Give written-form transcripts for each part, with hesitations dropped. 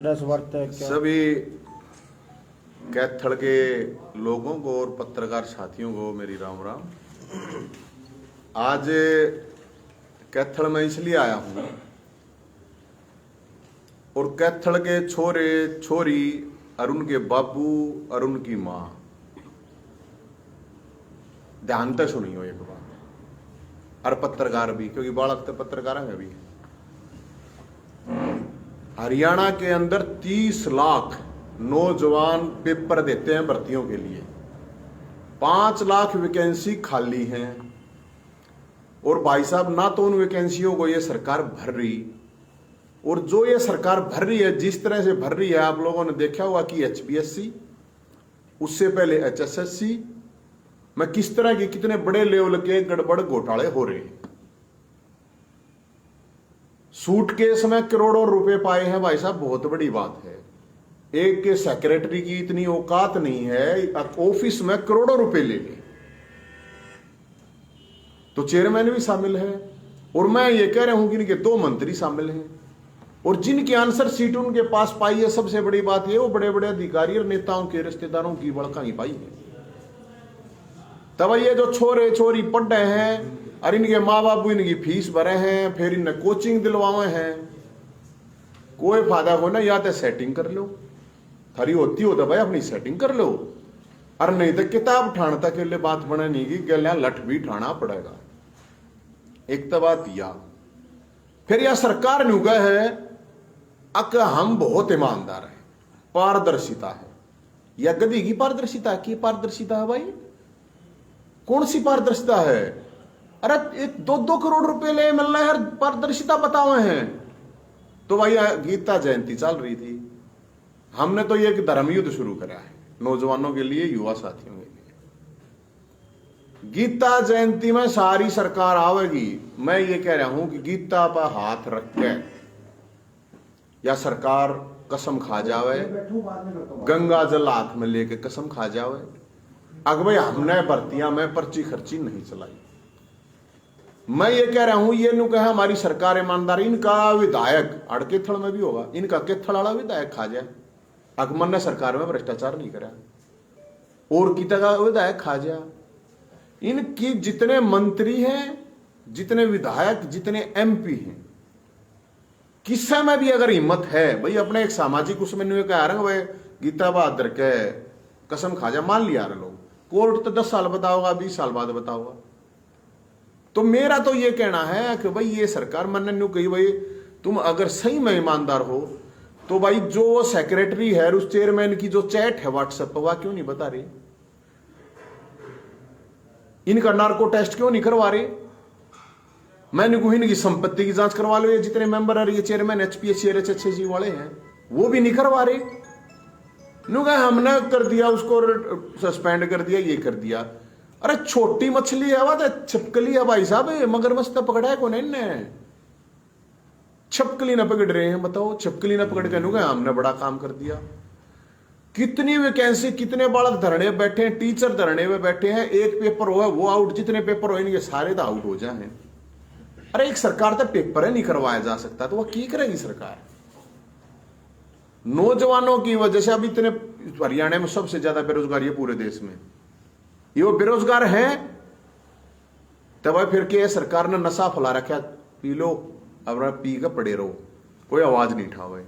वर्त है क्या? सभी कैथल के लोगों को और पत्रकार साथियों को मेरी राम राम। आज कैथल में इसलिए आया हूं और कैथल के छोरे छोरी और उनके बाबू और उनकी मां ध्यान से सुनियो एक बात, और पत्रकार भी, क्योंकि बालक तो पत्रकार है भी। हरियाणा के अंदर 30 लाख नौजवान पेपर देते हैं भर्तियों के लिए, 5 लाख वैकेंसी खाली हैं। और भाई साहब, ना तो उन वैकेंसियों को ये सरकार भर रही, और जो ये सरकार भर रही है, जिस तरह से भर रही है, आप लोगों ने देखा होगा कि HPSC, उससे पहले HSSC में किस तरह के कितने बड़े लेवल के गड़बड़ घोटाले हो रहे हैं। सूटकेस में करोड़ों रुपए पाए हैं भाई साहब, बहुत बड़ी बात है। एक के सेक्रेटरी की इतनी औकात नहीं है, ऑफिस में करोड़ों रुपए ले ले। तो चेयरमैन भी शामिल है, और मैं ये कह रहा हूं कि इनके 2 मंत्री शामिल हैं, और जिनकी आंसर सीट उनके पास पाई है, सबसे बड़ी बात ये, वो बड़े बड़े अधिकारी और नेताओं के रिश्तेदारों की बड़का ही पाई है। तब ये जो छोरे छोरी पढ़ रहे हैं और इनके माँ बाप इनकी फीस भरे हैं, फिर इन्हें कोचिंग दिलवाए हैं, कोई फायदा हो ना। या तो सेटिंग कर लो, खरी होती हो तो भाई अपनी सेटिंग कर लो, और नहीं तो किताब ठाणता के लिए बात बनानी की गलियां लठ भी ठाना पड़ेगा। एक तो बात या फिर यह सरकार ने उगा है अक हम बहुत ईमानदार है, पारदर्शिता है। या गधी की पारदर्शिता की पारदर्शिता है भाई? कौन सी पारदर्शिता है? अरे 2-2 करोड़ रुपए ले मिल रहे हैं, पारदर्शिता बताओ हैं। तो भाई गीता जयंती चल रही थी, हमने तो ये धर्म युद्ध शुरू करा है नौजवानों के लिए, युवा साथियों के लिए। गीता जयंती में सारी सरकार आवेगी। मैं ये कह रहा हूं कि गीता पर हाथ रख के या सरकार कसम खा जावे, गंगा जल हाथ में लेके कसम खा जावे, अगर भाई हमने भर्तियां में पर्ची खर्ची नहीं चलाई। मैं ये कह रहा हूं, ये नु कहा हमारी सरकार ईमानदार, इनका विधायक अड़केथड़ में भी होगा, इनका केथड़ वाला विधायक खा जाए, अकमर ने सरकार में भ्रष्टाचार नहीं करा, और किता का विधायक खा जाए। इनकी जितने मंत्री हैं, जितने विधायक, जितने MP हैं, किस्से में भी अगर हिम्मत है भाई, अपने एक सामाजिक उसमें कह रहे भाई गीता बहादुर के कसम खा जा, मान लिया लोग, कोर्ट तो 10 साल बताओगा, 20 साल बाद बताओगा। तो मेरा तो ये कहना है कि भाई ये सरकार, मैंने न्यू कही भाई, तुम अगर सही में ईमानदार हो तो भाई जो सेक्रेटरी है, उस चेयरमैन की जो चैट है व्हाट्सएप पर, वह क्यों नहीं बता रही? इनका नार्को टेस्ट क्यों नहीं करवा रहे? मैंने को इनकी संपत्ति की जांच करवा लो, ये जितने मेंबर है, ये चेयरमैन HPSC और HSSC वाले हैं, वो भी नहीं करवा रहे। नु कहा हमने कर दिया, उसको सस्पेंड कर दिया, ये कर दिया। अरे छोटी मछली है, वह छिपकली है भाई साहब, मगरमच्छ तो पकड़ा है कौन है इनने? छिपकली ना पकड़ रहे हैं, बताओ। छिपकली ना पकड़ के नु कहा हमने बड़ा काम कर दिया। कितनी वैकेंसी, कितने बालक धरने बैठे हैं, टीचर धरने में बैठे हैं, एक पेपर हुआ वो आउट, जितने पेपर हो इनके सारे तो आउट हो जाए। अरे एक सरकार तो पेपर ही नहीं करवाया जा सकता, तो वह की करेगी सरकार? नौजवानों की वजह से अब इतने, हरियाणा में सबसे ज्यादा बेरोजगारी है पूरे देश में, ये वो बेरोजगार हैं। तब फिर के सरकार ने नशा फैला रखा, पी लो अब पी के पड़े रहो, कोई आवाज नहीं उठावे।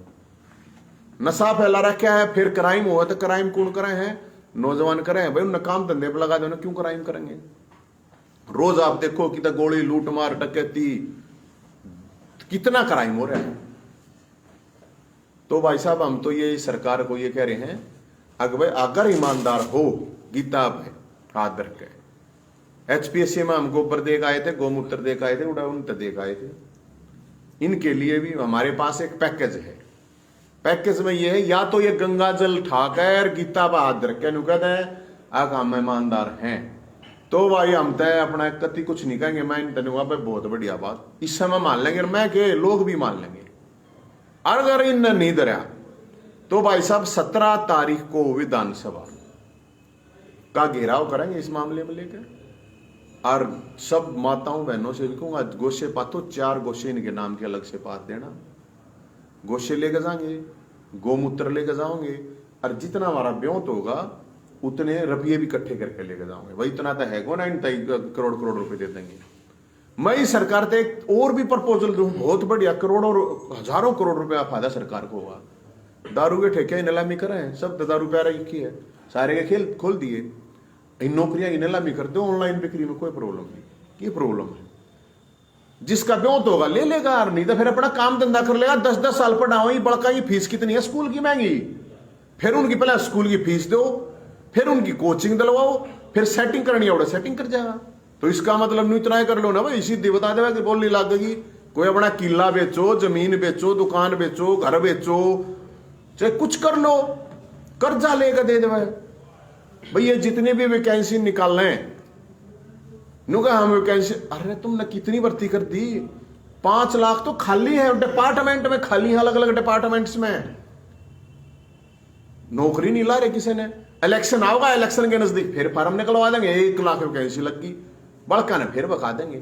नशा फैला रखा है, फिर क्राइम हुआ तो क्राइम कौन करे हैं? नौजवान करे हैं भाई, उन्हें काम धंधे पर लगा दो, क्यों क्राइम करेंगे? रोज आप देखो कि तो गोली, लूट मार, डकैती, कितना क्राइम हो रहा है। तो भाई साहब, हम तो ये सरकार को ये कह रहे हैं, अगर ईमानदार हो, गीता पे हाथ धर के, HPSC में हम गोबर देख आए थे, गोमूत्र देख आए थे, उड़ा देख आए थे। इनके लिए भी हमारे पास एक पैकेज है। पैकेज में ये है, या तो ये गंगा जल ठाकर गीता पर हाथ धर के कहते हैं अगर हम ईमानदार हैं, तो भाई हम तय अपना कति कुछ नहीं कहेंगे। मैं इन तनुआ पे बहुत बढ़िया बात इस समय मान लेंगे, मैं के लोग भी मान लेंगे। अगर इन नहीं धरा तो भाई साहब 17 तारीख को विधानसभा का घेराव करेंगे इस मामले में लेकर, और सब माताओं बहनों से भी कहूंगा, गोशे पातो 4 गोशे इनके नाम के अलग से पात देना, गोशे लेकर जाएंगे। गोमूत्र लेकर जाओगे, और जितना हमारा ब्योंत होगा उतने रुपये भी इकट्ठे करके लेकर जाओगे। वही इतना तो है ना, इन करोड़ करोड़ रुपए दे देंगे। मैं ही सरकार से एक और भी प्रपोजल दूं, बहुत बढ़िया, करोड़ों हजारों करोड़ रुपया फायदा सरकार को होगा। दारू के ठेके नीलामी करें, सब तो दारू प्यारा एक ही है, सारे के खेल खोल दिए, इन नौकरियां की नीलामी कर दो, ऑनलाइन बिक्री में कोई प्रॉब्लम नहीं। ये प्रॉब्लम है, जिसका ब्योंत होगा ले लेगा, और नहीं तो फिर अपना काम धंधा कर लेगा। 10-10 साल पढ़ाओ, बड़का की फीस कितनी है स्कूल की, महंगी, फिर उनकी पहले स्कूल की फीस दो, फिर उनकी कोचिंग दिलवाओ, फिर सेटिंग करनी है सेटिंग कर जाएगा। तो इसका मतलब नहीं इतना ही कर लो ना भाई, सीधी बता देगा कि बोलने लगेगी। कोई अपना किला बेचो, जमीन बेचो, दुकान बेचो, घर बेचो, चाहे कुछ कर लो, कर्जा लेकर दे दे भाई। ये जितने भी वैकेंसी निकालने नुका हम वैकेंसी, अरे तुमने कितनी भर्ती कर दी, 5 लाख तो खाली है डिपार्टमेंट में, खाली है अलग अलग डिपार्टमेंट्स में, नौकरी नहीं ला रहे किसी ने। इलेक्शन आओगा, इलेक्शन के नजदीक फिर फार्म निकलवा देंगे, 1 लाख वैकेंसी लगी, बड़का ने फिर बका देंगे।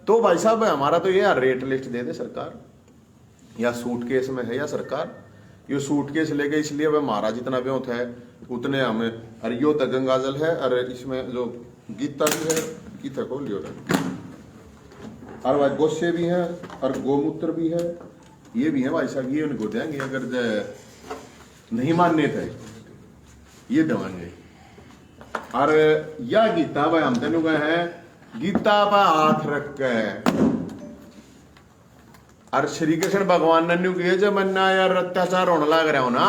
तो भाई साहब हमारा तो ये रेट लिस्ट दे दे सरकार, या सूटकेस में है या सरकार, ये सूटकेस लेके इसलिए वह हमारा जितना ब्योंत है उतने हमें, अरे यो तक गंगाजल है, अरे इसमें जो गीता भी है, गीता को लियो और भाई गोसे भी हैं, और गोमूत्र भी है, ये भी है भाई साहब, ये उनको देंगे अगर नहीं मानने थे, ये देवाएंगे। और या गीता भाई हम तेन गए हैं, गीता पर हाथ रख के, और श्री कृष्ण भगवान ने कहे जब मन्ना यार अत्याचार होने लग रहा हो ना,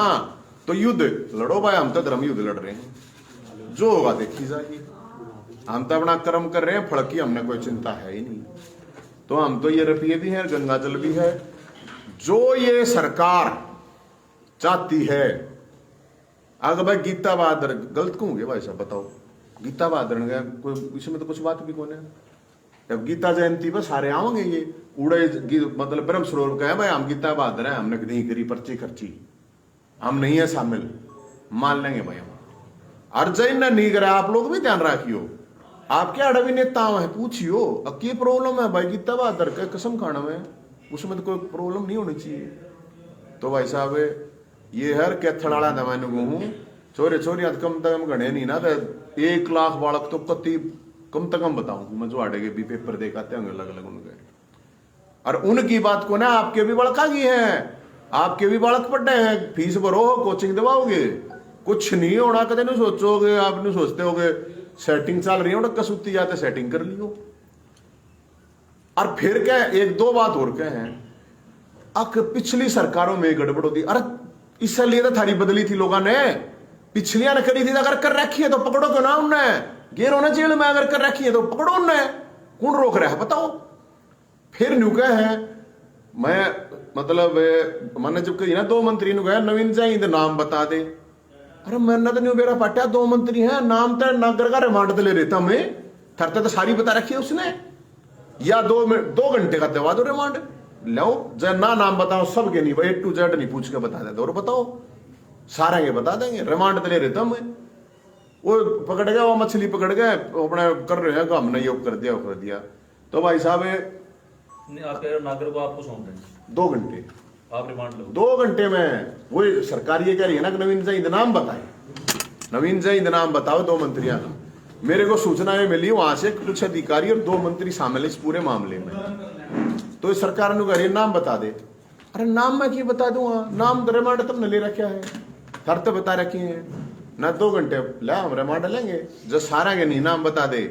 तो युद्ध लड़ो भाई, हम तो धर्म युद्ध लड़ रहे हैं, जो होगा देखी जाएगी, हम तो अपना कर्म कर रहे हैं, फल की हमने कोई चिंता है ही नहीं। तो हम तो ये रुपये भी है, गंगाजल भी है, जो ये सरकार चाहती है। अगर भाई गीता बहादुर गलत क्यों गए भाई साहब बताओ, गीता बहादुर ने कोई इसमें तो कुछ बात भी कौन है। जब गीता जयंती पर सारे आओगे, ये उड़े मतलब ब्रह्म सरोवर का है भाई, हम गीता बहादुर है, हमने नहीं करी पर्ची खर्ची, हम नहीं है शामिल, मान लेंगे भाई हम। अर्जन ने नहीं करा, आप लोग भी ध्यान रखियो, आपके अड़वी नेता है, पूछियो अब की प्रॉब्लम है भाई, गीता बहादुर का कसम खाना में, उसमें तो कोई प्रॉब्लम नहीं होनी चाहिए। तो भाई साहब ये हर कैथड़ाला दवाने हूं, चोरे चोरी कम तक गणे नहीं ना, 1 लाख बालक तो कति कम तक कम बताऊं मैं, जो आड़ेगे भी पेपर देखाते होंगे अलग अलग उनके, और उनकी बात को ना आपके भी बड़का की है, आपके भी बालक पढ़े हैं, फीस भरो, कोचिंग दबाओगे, कुछ नहीं होना, कदे नहीं सोचोगे, आप नहीं सोचते होगे सेटिंग चल रही है, कसूती जाते सेटिंग कर लियो। और फिर क्या 1-2 बात और क्या है, अक पिछली सरकारों में गड़बड़ होती, अरे इसलिए तो थारी बदली थी लोगों ने, पिछलियां ने करी थी, अगर कर रखी है तो पकड़ो क्यों ना उनने, गेर होना जेल में, अगर कर रखी है तो पकड़ो उनने, कौन रोक रहा है बताओ। फिर न्यू क्या है, मैं मतलब मैंने जब कही ना 2 मंत्री ने कहा नवीन जाइंद नाम बता दे, अरे मैंने तो न्यू मेरा पाटिया 2 मंत्री हैं, नाम तो नागर का रिमांड ले रहता मैं, थरते तो सारी बता रखी है उसने, या 2 घंटे का दवा दो रिमांड लो, जब ना नाम बताओ सबके नहीं, A to Z नहीं पूछ के बता देते, और बताओ सारा ये बता देंगे, रिमांड तो ले रहता मैं, वो पकड़ गया, वो मछली पकड़ गए अपने कर रहे हैं, हमने ये कर दिया वो कर दिया। तो भाई साहब नागर को आपको सौंप देंगे 2 घंटे, आप रिमांड लो 2 घंटे में, वही सरकार ये कह रही है ना कि नवीन जाइंद नाम बताए, नवीन जाइंद नाम बताओ 2 मंत्रियों का। मेरे को सूचना मिली वहां से कुछ अधिकारी और 2 मंत्री शामिल इस पूरे मामले में, तो सरकार ने कह नाम बता दे, अरे नाम मैं क्यों बता दूंगा, नाम तो रिमांड तुमने ले रखा है, शर्त बता रखी है ना, 2 घंटे ला हम रिमांड लेंगे, जो सारा के नहीं नाम बता दे,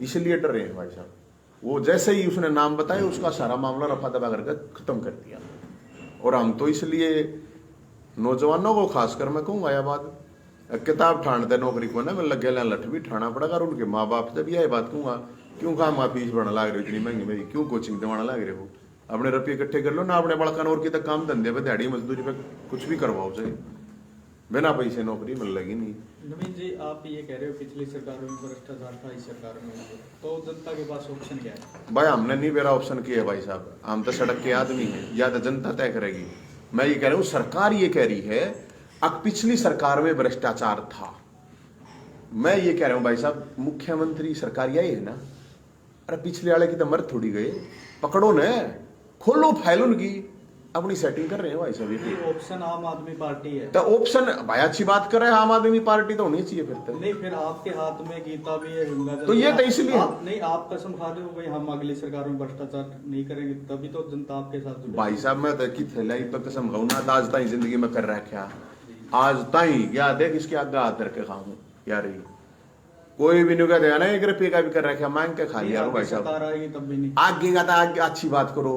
इसलिए डर रहे हैं भाई साहब। वो जैसे ही उसने नाम बताया उसका सारा मामला रफा दफा करके खत्म कर दिया। और हम तो इसलिए नौजवानों को खासकर मैं कहूंगा यह बात, किताब ठाणते नौकरी को ना मैं लगे लठ भी ठाना पड़ेगा, और उनके माँ बाप से भी यही बात कहूंगा, क्यों काम आप फीस बढ़ा लाग रहे हो इतनी महंगी मेरी, क्यों कोचिंग दवाना लाग रहे हो, अपने रुपये इकट्ठे कर लो ना, अपने बड़का और की तक काम धंधे पे दिहाड़ी मजदूरी पे कुछ भी करवाओ, चाहे बिना पैसे नौकरी मिल लगी नहीं। नवीन जी आप ये कह रहे हो पिछली सरकार में भ्रष्टाचार था, इस सरकार में, तो जनता के पास ऑप्शन क्या है? भाई हमने नहीं मेरा ऑप्शन किया है भाई साहब, हम तो सड़क के आदमी है, या तो जनता तय करेगी। मैं ये कह रहा हूँ सरकार ये कह रही है अब पिछली सरकार में भ्रष्टाचार था, मैं ये कह रहा हूँ भाई साहब मुख्यमंत्री सरकार यही है ना, अरे पिछले वाले की तो मर थोड़ी गए, पकड़ो न, खोलो फाइल उनकी, अपनी सेटिंग कर रहे हैं भाई साहब ये। ऑप्शन आम आदमी पार्टी है तो ऑप्शन भाई अच्छी बात कर रहे हैं, आम आदमी पार्टी तो होनी चाहिए फिर तो। नहीं, फिर आपके हाथ में गीता भी है, गंगा जल तो ये तो है। इसलिए- आप नहीं, आप कसम खा रहे हो भाई हम अगली सरकार में भ्रष्टाचार नहीं करेंगे, तभी तो जनता आपके साथ जुड़ेगी। भाई साहब मैं तो की थैलाई पे कसम खाऊं ना, आज ताई जिंदगी में कर रहा क्या, आज ताई क्या देख इसके आगे हाथ रख के खाऊं यार, ये कोई भी नहीं कहते ना 1 रुपये का भी कर रखा मांग के खा लिया भाई साहब। सरकार आएगी तब भी नहीं। आगे का तो आगे अच्छी बात करो,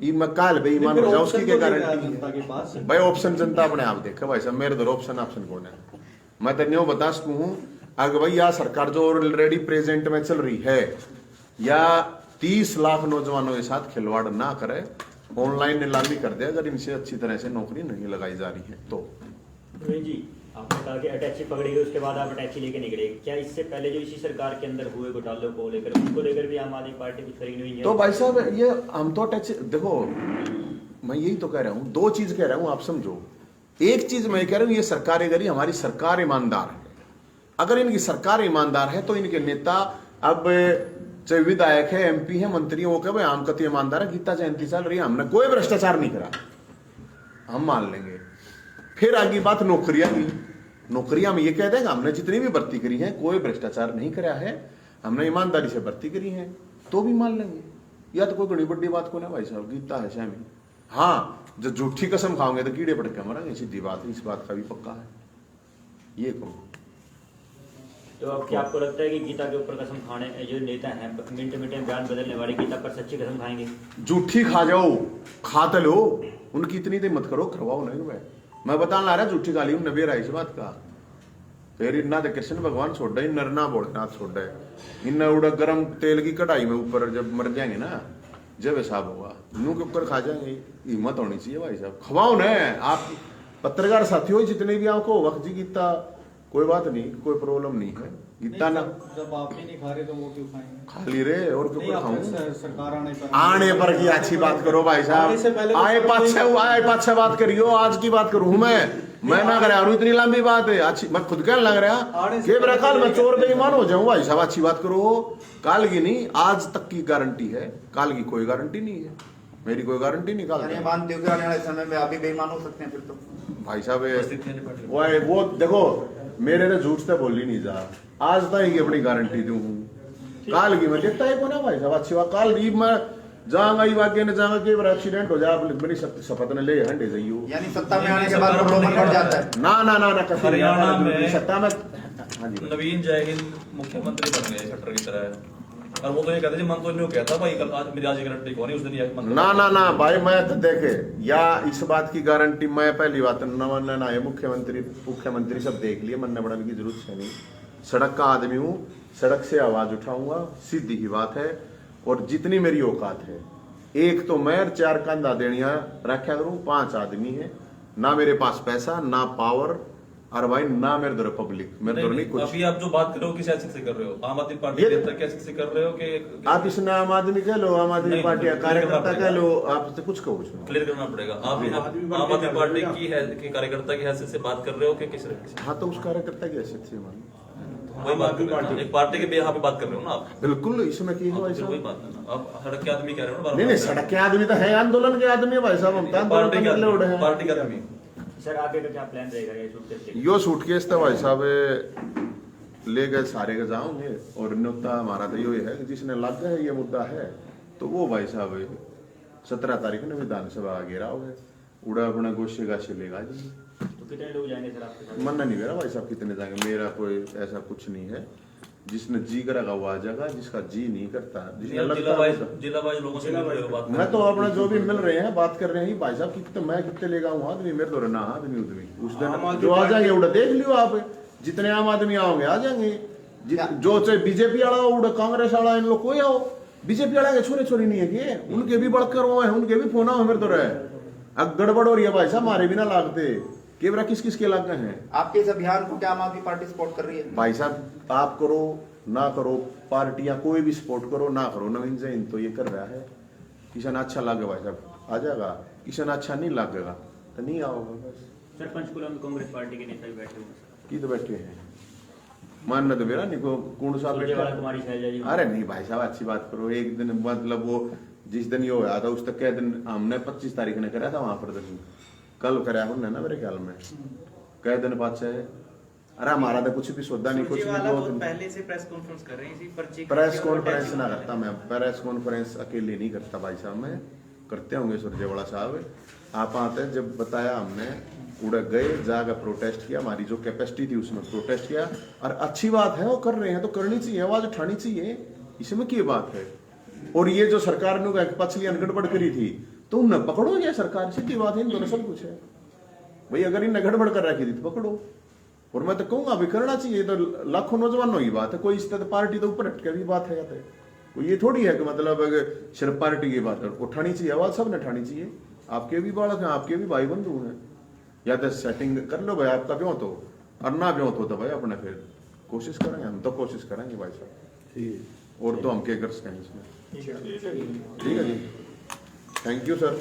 ये मैं काल बेईमान हो जाओ उसकी क्या गारंटी जनता के पास है भाई। ऑप्शन जनता अपने आप देखे भाई साहब, मेरे दर ऑप्शन कौन है, मैं तो न्यू बता सकूं हूं। अगर भाई यह सरकार जो ऑलरेडी प्रेजेंट में चल रही है या 30 लाख नौजवानों के साथ खिलवाड़ ना करे, ऑनलाइन नीलामी कर दे अगर इनसे अच्छी तरह से नौकरी नहीं लगाई जा रही है तो। जी आपने कहा कि अटैची पकड़ी गई, उसके बाद आप अटैची लेके निकले, क्या इससे पहले जो इसी सरकार के अंदर हुए घोटालों को लेकर, उनको लेकर भी आम आदमी पार्टी कुछ करी नहीं हुई है? तो भाई साहब ये हम तो अटैच देखो, मैं यही तो कह रहा हूं, 2 चीज कह रहा हूं आप समझो। एक चीज मैं कह रहा हूं ये सरकार अगर हमारी सरकार ईमानदार है, अगर इनकी सरकार ईमानदार है तो इनके नेता अब चाहे विधायक है, MP है, मंत्री हो के भाई हम कति ईमानदार है, गीता जयंती चल रही है, हमने कोई भ्रष्टाचार नहीं करा, हम मान लेंगे। फिर आगे बात नौकरियां की, नौकरियां में ये कह देंगे हमने जितनी भी भर्ती करी है कोई भ्रष्टाचार नहीं करा है, हमने ईमानदारी से भर्ती करी है, तो भी मान लेंगे। या तो कोई बड़ी बड़ी बात को ना भाई साहब, गीता है शामी। हाँ जब झूठी कसम खाओगे तो कीड़े पड़ के मरेंगे, सीधी बात है, इस बात का भी पक्का है ये कहूँ। तो अब क्या आपको लगता है कि गीता के ऊपर कसम खाने जो नेता हैं, मिनट मिनट में बयान बदलने वाले, गीता पर सच्ची कसम खाएंगे? झूठी खा जाओ, खा तो लो, उनकी इतनी तो मत करो, करवाओ नहीं भाई। मैं बताने ला रहा झूठी खा ली नबी रहा इस बात का, फिर इन्ना तो कृष्ण भगवान छोड़ दे, नरना भोलेनाथ छोड़ दे, इन्ना उड़ा गर्म तेल की कढ़ाई में ऊपर जब मर जाएंगे ना, जब हिसाब होगा मुंह के ऊपर खा जाएंगे। हिम्मत होनी चाहिए भाई साहब, खवाओ ना। आप पत्रकार साथियों जितने भी आपको वक्त जी गीता, कोई बात नहीं, कोई प्रॉब्लम नहीं है, गीता ना जब आप ही नहीं खा रहे तो वो क्यों खाएंगे? खा ली रे, और क्यों खाऊं? सरकार आने पर की अच्छी बात करो भाई साहब, आए पाछे बात करियो, आज की बात करूं मैं ना कर रहा हूं इतनी लंबी बात है अच्छी, मैं खुद कहने लग रहा कि मेरा काल मैं चोर बेईमान हो जाऊं भाई साहब, अच्छी बात करो। काल की नहीं, आज तक की गारंटी है, काल की कोई गारंटी नहीं है, मेरी कोई गारंटी नहीं। काल मानते हो कि आने वाले समय में आप भी बेईमान हो सकते हैं फिर तो भाई साहब, वो देखो मेरे ने झूठ से बोली नहीं जा, आज तक की अपनी गारंटी दूं हूं, काल की मैं देखता है को ना भाई साहब, अच्छी बात। काल की मैं जाऊंगा ही वाक्य न जाऊंगा कि बार एक्सीडेंट हो जाए, मेरी शपथ न ले हंडे जाइयो, यानी सत्ता में आने के बाद प्रलोभन बढ़ जाता है। ना ना ना ना हरियाणा में सत्ता में हाँ जी नवीन जयहिंद मुख्यमंत्री बन गए खट्टर की तरह, और वो तो ये कहते थे, मन तो इन्होंने कहता भाई कल आज मेरी आज गारंटी कौन है, उस दिन ये ना ना ना भाई, मैं तो देखे या इस बात की गारंटी मैं पहली बात न ना है, मुख्यमंत्री सब देख लिए, मन बढ़ाने की जरूरत है नहीं, सड़क का आदमी हूँ, सड़क से आवाज उठाऊंगा, सीधी ही बात है। और जितनी मेरी औकात है, एक तो मैं 4 कंधा देनिया रखा करूं, 5 आदमी है, ना मेरे पास पैसा ना पावर, और भाई ना मेरे दर पब्लिक, मेरे दर नहीं कुछ। अभी आप जो बात कर रहे हो किस हैसियत से कर रहे हो, आम आदमी पार्टी के नेता कैसे से कर रहे हो कि आप इसने आम आदमी कह लो, आम आदमी पार्टी का कार्यकर्ता कह लो, आपसे कुछ कहो क्लियर करना पड़ेगा। आप आम आदमी पार्टी की कार्यकर्ता की हैसियत से बात कर रहे हो कि किस? हाँ तो उस कार्यकर्ता की हैसियत से मान, वही बात कर रहे हो, एक पार्टी के यहाँ पे बात कर रहे हो ना आप, बिल्कुल इसमें की है भाई वही साहब। बात है ना, आप सड़क के आदमी कह रहे हो ना, नहीं नहीं सड़क के आदमी तो है, आंदोलन के आदमी है भाई साहब, हम तो आंदोलन पार्टी करने उड़े हैं। पार्टी का आदमी। सर आगे का क्या प्लान रहेगा ये सूटकेस के? यो सूटकेस तो भाई साहब ले गए सारे के जाओगे, और न्योता हमारा तो यो है कि जिसने लग गया ये मुद्दा है तो वो भाई साहब 17 तारीख ने विधानसभा घेरा हो गए, उड़ा अपना गोशे गाशे लेगा जी। तो कितने लोग जाएंगे सर आपके साथ? मन नहीं मेरा भाई साहब कितने जाएंगे, मेरा कोई ऐसा कुछ नहीं है, जिसने जी करेगा वो आ जाएगा, जिसका जी नहीं करता, जिसने लगता है जिला वाइज लोगों से मिल रहे हो बात? मैं तो अपना जो भी मिल रहे हैं बात कर रहे हैं भाई साहब, कितने मैं कितने लेगा हूँ आदमी, मेरे तो ना आदमी उदमी उस दिन जो आ जाएंगे उड़ा देख लियो आप, जितने आम आदमी आओगे आ जाएंगे, जो चाहे बीजेपी वाला हो उड़ा कांग्रेस वाला, इन लोग कोई आओ, बीजेपी वाला के छोरे छोरी नहीं है कि उनके भी बढ़कर हुए हैं, उनके भी फोन आओ मेरे तो रहे। अब गड़बड़ हो रही है भाई साहब, हमारे भी ना लागते केवरा किस किस के लाग गए हैं। आपके इस अभियान को क्या आम आदमी पार्टी सपोर्ट कर रही है? भाई साहब आप करो ना करो, पार्टियां कोई भी सपोर्ट करो ना करो, नवीन जैन तो ये कर रहा है, किसान अच्छा लगे भाई साहब आ जाएगा, किसान अच्छा नहीं लगेगा तो नहीं आओगे बस। सर पंचकुला में कांग्रेस पार्टी के नेता भी बैठे हुए हैं, की तो बैठे हैं मानना तो मेरा नहीं को कौन सा सुरजेवाला कुमारी शैलजा जी। अरे नहीं भाई साहब अच्छी बात करो, एक दिन मतलब वो जिस दिन ये होया था उस तक के दिन हमने 25 तारीख ने कराया था वहां प्रदर्शन, कल कराया हमने ना मेरे ख्याल में, कई दिन पाछे। अरे हमारा तो कुछ भी सौदा नहीं, कुछ सुरजेवाला भी बहुत पहले से प्रेस कॉन्फ्रेंस कर रहे हैं इसी पर्ची प्रेस कॉन्फ्रेंस ना करता मैं, प्रेस कॉन्फ्रेंस अकेले नहीं करता भाई साहब, मैं करते होंगे सुरजेवाला साहब। आप आते जब बताया हमने उड़ गए, जाकर प्रोटेस्ट किया, हमारी जो कैपेसिटी थी उसमें प्रोटेस्ट किया। और अच्छी बात है वो कर रहे हैं तो करनी चाहिए, आवाज उठानी चाहिए, इसमें क्या बात है। और ये जो सरकार ने पछली गड़बड़ करी थी तो उन्हें पकड़ो, ये सरकार सीधी बात है, इन दोनों सब कुछ है भाई। अगर इन्हें गड़बड़ कर रखी थी तो पकड़ो। और मैं तो कहूंगा अभी करना चाहिए, तो लाखों नौजवानों की बात है, कोई इस तरह पार्टी तो ऊपर हटके भी बात है। कोई ये थोड़ी है कि मतलब सिर्फ पार्टी की बात है, उठानी चाहिए आवाज, सब ने उठानी चाहिए। आपके भी बालक हैं, आपके भी भाई बंधु हैं, या तो सेटिंग कर लो भाई, आपका ब्यों तो और ना ब्यों तो भाई अपने फिर कोशिश करेंगे, हम तो कोशिश करेंगे भाई साहब। और तो हम क्या कर सकें इसमें, ठीक है जी, थैंक यू सर।